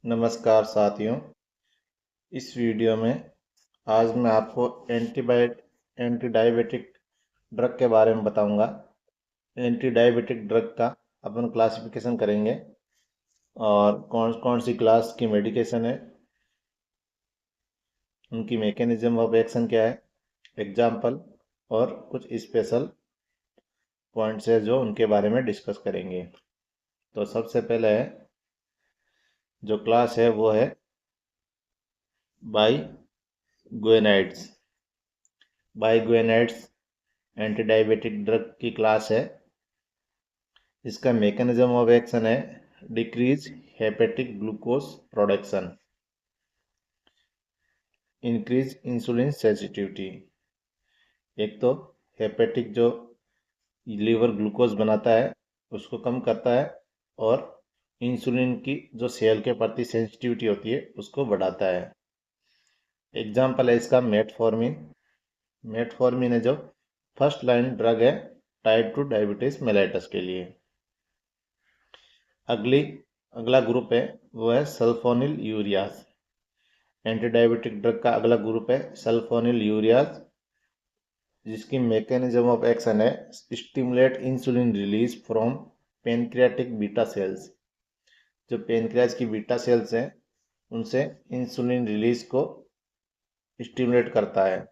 नमस्कार साथियों। इस वीडियो में आज मैं आपको एंटी डायबिटिक ड्रग के बारे में बताऊंगा। एंटी डायबिटिक ड्रग का अपन क्लासिफिकेशन करेंगे और कौन कौन सी क्लास की मेडिकेशन है, उनकी मैकेनिज्म ऑफ एक्शन क्या है, एग्जाम्पल और कुछ स्पेशल पॉइंट्स है जो उनके बारे में डिस्कस करेंगे। तो सबसे पहले है जो क्लास है वो है बाइगुएनाइड्स। बाइगुएनाइड्स एंटी डायबिटिक ड्रग की क्लास है। इसका मैकेनिज्म ऑफ एक्शन है decrease hepatic glucose production, increase insulin sensitivity. एक तो हेपेटिक जो लीवर ग्लूकोज बनाता है उसको कम करता है और इंसुलिन की जो सेल के प्रति सेंसिटिविटी होती है उसको बढ़ाता है। एग्जाम्पल है इसका मेटफॉर्मिन। मेटफॉर्मिन है जो फर्स्ट लाइन ड्रग है टाइप 2 डायबिटीज मेलाइटस के लिए। अगला ग्रुप है वो है sulphonyl ureas. Anti diabetic drug का अगला ग्रुप है सल्फोनिल यूरियाज, जिसकी मैकेनिज्म ऑफ एक्शन है stimulate insulin release from pancreatic beta cells. जो पेनक्रियाज की बीटा सेल्स हैं उनसे इंसुलिन रिलीज को स्टिमुलेट करता है।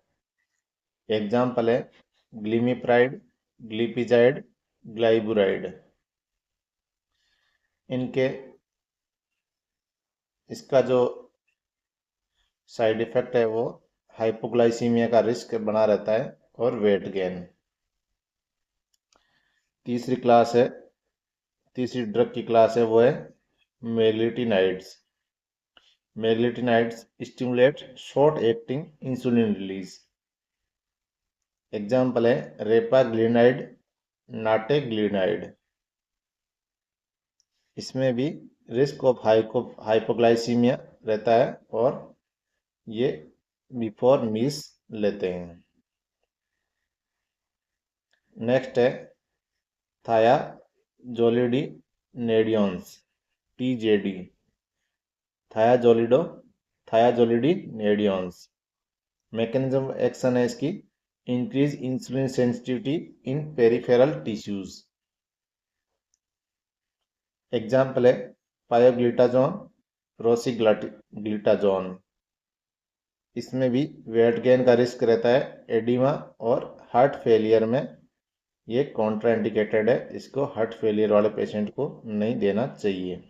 एग्जाम्पल है ग्लिमिप्राइड, ग्लिपिजाइड, ग्लाइबुराइड। इनके इसका जो साइड इफेक्ट है वो हाइपोग्लाइसीमिया का रिस्क बना रहता है और वेट गेन। तीसरी ड्रग की क्लास है वो है meglitinides. Meglitinides stimulate short acting insulin release. Example है रेपाग्लिनाइड, नाटेग्लिनाइड। इसमें भी रिस्क ऑफ हाइपोग्लाइसीमिया रहता है और ये बिफोर मील्स लेते हैं। नेक्स्ट है थायाजोलिडिनेडियोन्स, TJD। थायाजोलिडिनेडियोन्स मैकेनिज्म एक्शन है इसकी इंक्रीज इंसुलिन सेंसिटिविटी इन पेरिफेरल टिश्यूज। एग्जाम्पल है पायोग्लिटाजोन, रोसिग्लिटाजोन। इसमें भी वेट गेन का रिस्क रहता है एडिमा और हार्ट फेलियर में। ये कॉन्ट्राइंडिकेटेड है, इसको हार्ट फेलियर वाले पेशेंट को नहीं देना चाहिए।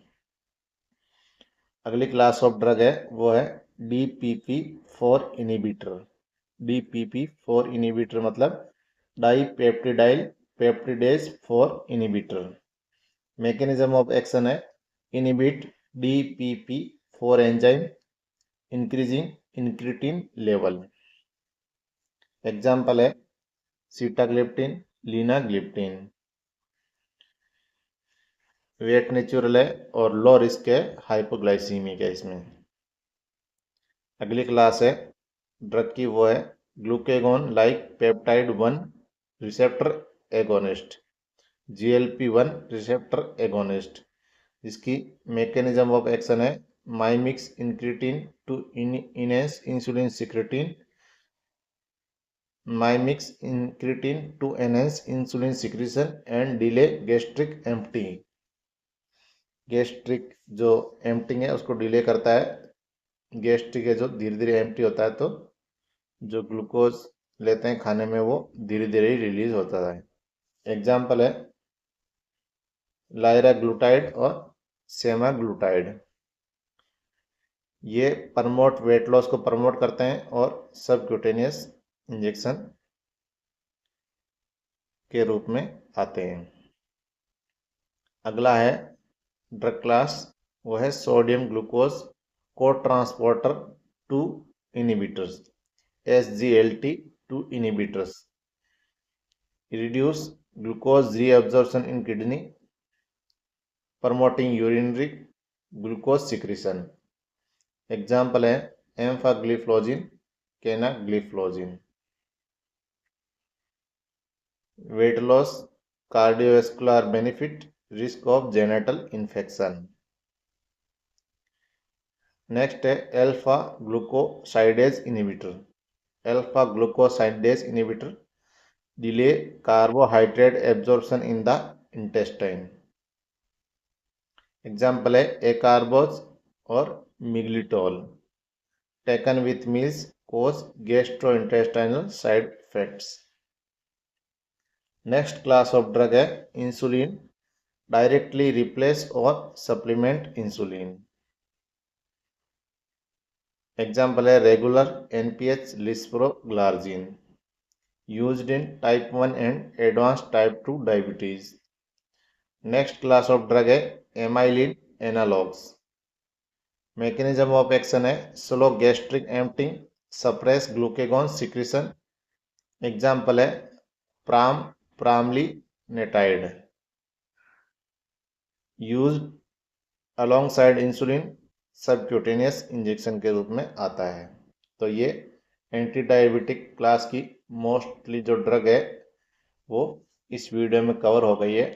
अगली क्लास ऑफ ड्रग है वो है DPP4 इनिबिटर। DPP4 इनिबिटर मतलब dipeptidyl peptidase 4 inhibitor. Mechanism of action है inhibit DPP4 enzyme, increasing incretin level. Example है सीटाग्लिप्टिन, लीनाग्लिप्टिन। वेट नेचुरल है और लो रिस्क है हाइपोग्लाइसीमिक है इसमें। अगली क्लास है ड्रग की वो है glucagon like peptide 1 receptor agonist, GLP-1 receptor agonist. जिसकी मैकेनिज्म ऑफ एक्शन है mimics incretin to enhance insulin secretin, mimics incretin to enhance insulin secretion and delay gastric empty. Gastric जो एम्प्टिंग है उसको delay करता है। गैस्ट्रिक है जो धीरे धीरे एम्प्टी होता है तो जो ग्लूकोज लेते हैं खाने में वो धीरे धीरे ही रिलीज होता है। एग्जाम्पल है लाइराग्लूटाइड और सेमाग्लूटाइड। ये प्रमोट वेट लॉस को प्रमोट करते हैं और सबक्यूटेनियस इंजेक्शन के रूप में आते हैं। अगला है ड्रग क्लास वो है sodium glucose cotransporter 2 inhibitors, SGLT2 inhibitors. Reduce glucose reabsorption in kidney, promoting urinary glucose secretion. Example है empagliflozin, canagliflozin. Weight loss, cardiovascular benefit, risk of genital infection. Next है alpha glucosidase inhibitor. Alpha glucosidase inhibitor delay carbohydrate absorption in the intestine. Example है acarbose और miglitol taken with meals cause gastrointestinal side effects. Next class of drug है insulin directly replace और supplement insulin. Example है regular NPH lispro glargine used in type 1 and advance type 2 diabetes. Next class of drug है amylin analogues. Mechanism of action है slow gastric emptying suppress glucagon secretion. Example है pramlintide used alongside insulin subcutaneous injection के रूप में आता है। तो ये एंटी डायबिटिक क्लास की मोस्टली जो ड्रग है वो इस वीडियो में कवर हो गई है।